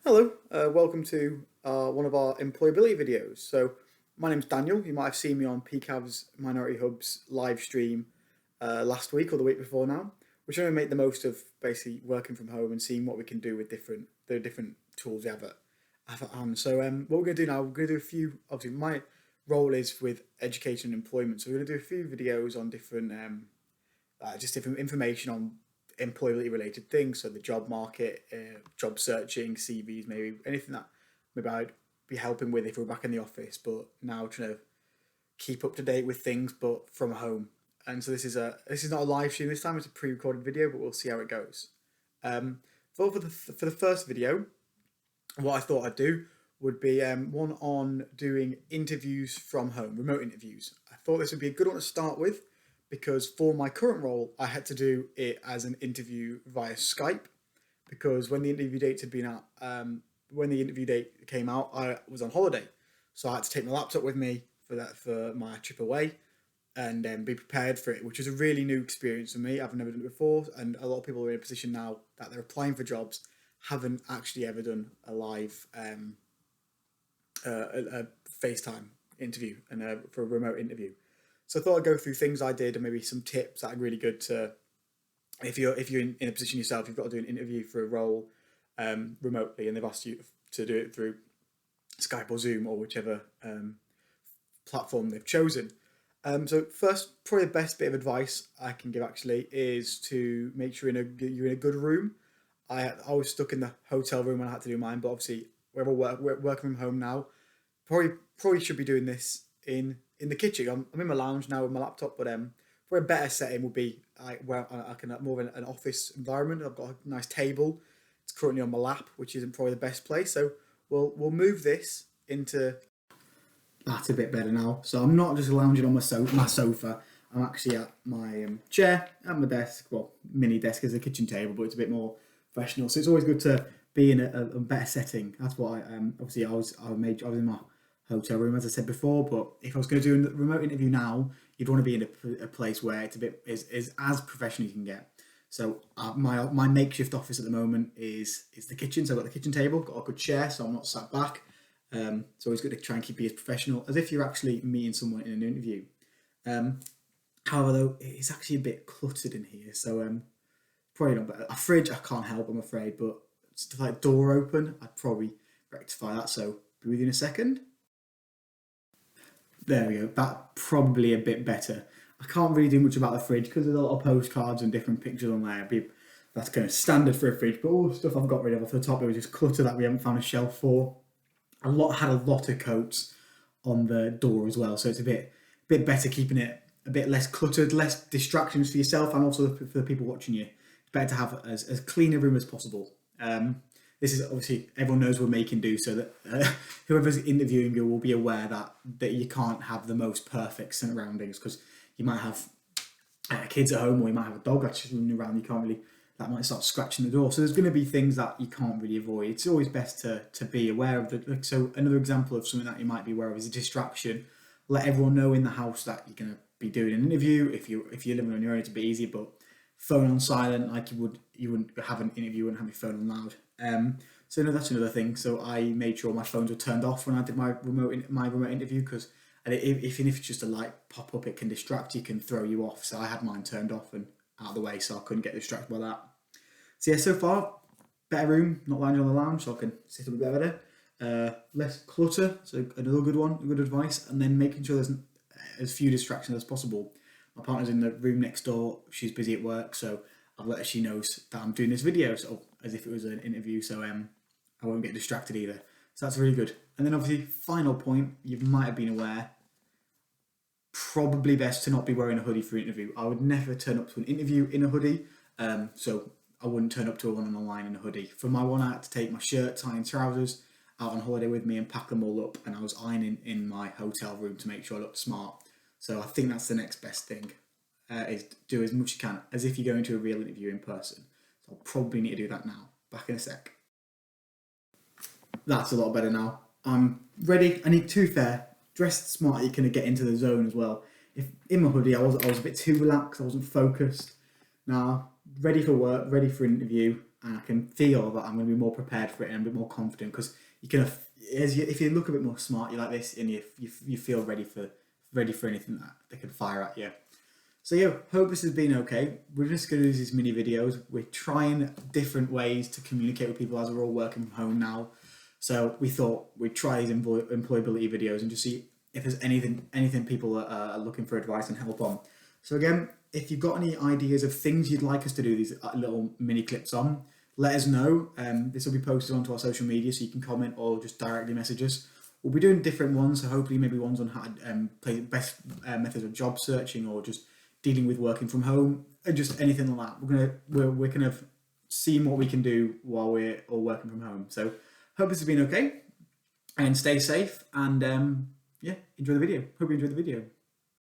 Hello, welcome to one of our employability videos. So, my name's Daniel. You might have seen me on PCAV's Minority Hub's live stream last week or the week before now. We're trying to make the most of basically working from home and seeing what we can do with the different tools we have at hand. So, what we're going to do now, we're going to do a few. Obviously, my role is with education and employment, so we're going to do a few videos on different just different information on employability related things, so the job market, job searching, CVs, maybe anything that maybe I'd be helping with if we're back in the office, but now trying to keep up to date with things, but from home. And so this is not a live stream this time; it's a pre-recorded video, but we'll see how it goes. For the first video, what I thought I'd do would be one on doing interviews from home, remote interviews. I thought this would be a good one to start with because for my current role, I had to do it as an interview via Skype because when the interview dates had been out, when the interview date came out, I was on holiday. So I had to take my laptop with me for my trip away and be prepared for it, which was a really new experience for me. I've never done it before, and a lot of people are in a position now that they're applying for jobs haven't actually ever done a live a FaceTime interview and for a remote interview. So I thought I'd go through things I did and maybe some tips that are really good to if you're in a position yourself, you've got to do an interview for a role remotely, and they've asked you to do it through Skype or Zoom or whichever platform they've chosen. So first, probably the best bit of advice I can give actually is to make sure you're in a good room. I was stuck in the hotel room when I had to do mine, but obviously we're working from home now. Probably should be doing this in the kitchen. I'm in my lounge now with my laptop, but for a better setting would be where I can more of an office environment. I've got a nice table. It's currently on my lap, which isn't probably the best place. So we'll move this into. That's a bit better now. So I'm not just lounging on my sofa. I'm actually at my chair, at my desk. Well, mini desk is a kitchen table, but it's a bit more professional. So it's always good to be in a better setting. That's why obviously I was in my hotel room, as I said before. But if I was going to do a remote interview now, you'd want to be in a place where it's a bit is as professional as you can get. So my makeshift office at the moment is the kitchen. So I've got the kitchen table, got a good chair, so I'm not sat back. It's always good to try and keep it as professional as if you're actually meeting someone in an interview. However, though, it's actually a bit cluttered in here, so probably not better. A fridge, I can't help, I'm afraid, but stuff like door open, I'd probably rectify that. So be with you in a second. There we go. That probably a bit better. I can't really do much about the fridge because there's a lot of postcards and different pictures on there. That's kind of standard for a fridge, but all the stuff I've got rid of off the top, it was just clutter that we haven't found a shelf for. Had a lot of coats on the door as well, so it's a bit better keeping it a bit less cluttered, less distractions for yourself and also for the people watching you. It's better to have as clean a room as possible. This is obviously everyone knows we're making do, so that whoever's interviewing you will be aware that you can't have the most perfect surroundings because you might have kids at home or you might have a dog that's just running around. You can't really that might start scratching the door. So there's going to be things that you can't really avoid. It's always best to be aware of that. So another example of something that you might be aware of is a distraction. Let everyone know in the house that you're going to be doing an interview. If you're living on your own, it's a bit easier. But phone on silent, like you wouldn't have an interview and have your phone on loud. So no, that's another thing. So I made sure my phones were turned off when I did my remote interview because even if it's just a light pop up, it can distract you, can throw you off. So I had mine turned off and out of the way, so I couldn't get distracted by that. So yeah, so far, better room, not lounging on the lounge, so I can sit a bit better. Less clutter, so another good one, good advice. And then making sure there's as few distractions as possible. My partner's in the room next door, she's busy at work, so I've let her, she knows that I'm doing this video, so as if it was an interview, so I won't get distracted either. So that's really good. And then obviously, final point, you might have been aware, probably best to not be wearing a hoodie for an interview. I would never turn up to an interview in a hoodie, so I wouldn't turn up to a one online in a hoodie. For my one, I had to take my shirt, tie and trousers out on holiday with me and pack them all up, and I was ironing in my hotel room to make sure I looked smart. So I think that's the next best thing, is do as much as you can, as if you're going to a real interview in person. So I'll probably need to do that now. Back in a sec. That's a lot better now. I'm ready. I need to be fair, dressed smart, you kind of get into the zone as well. If in my hoodie, I was a bit too relaxed, I wasn't focused. Now, ready for work, ready for an interview. and I can feel that I'm going to be more prepared for it and a bit more confident, because you can, if you look a bit more smart, you're like this, and you feel ready for anything that they can fire at you. So yeah, hope this has been okay. We're just going to do these mini videos. We're trying different ways to communicate with people as we're all working from home now. So we thought we'd try these employability videos and just see if there's anything people are looking for advice and help on. So again, if you've got any ideas of things you'd like us to do these little mini clips on, let us know. This will be posted onto our social media, so you can comment or just directly message us. We'll be doing different ones, so hopefully maybe ones on how to play best methods of job searching, or just dealing with working from home, and just anything like that. We're kind of seeing what we can do while we're all working from home. So hope this has been okay, and stay safe, and yeah, enjoy the video. Hope you enjoyed the video.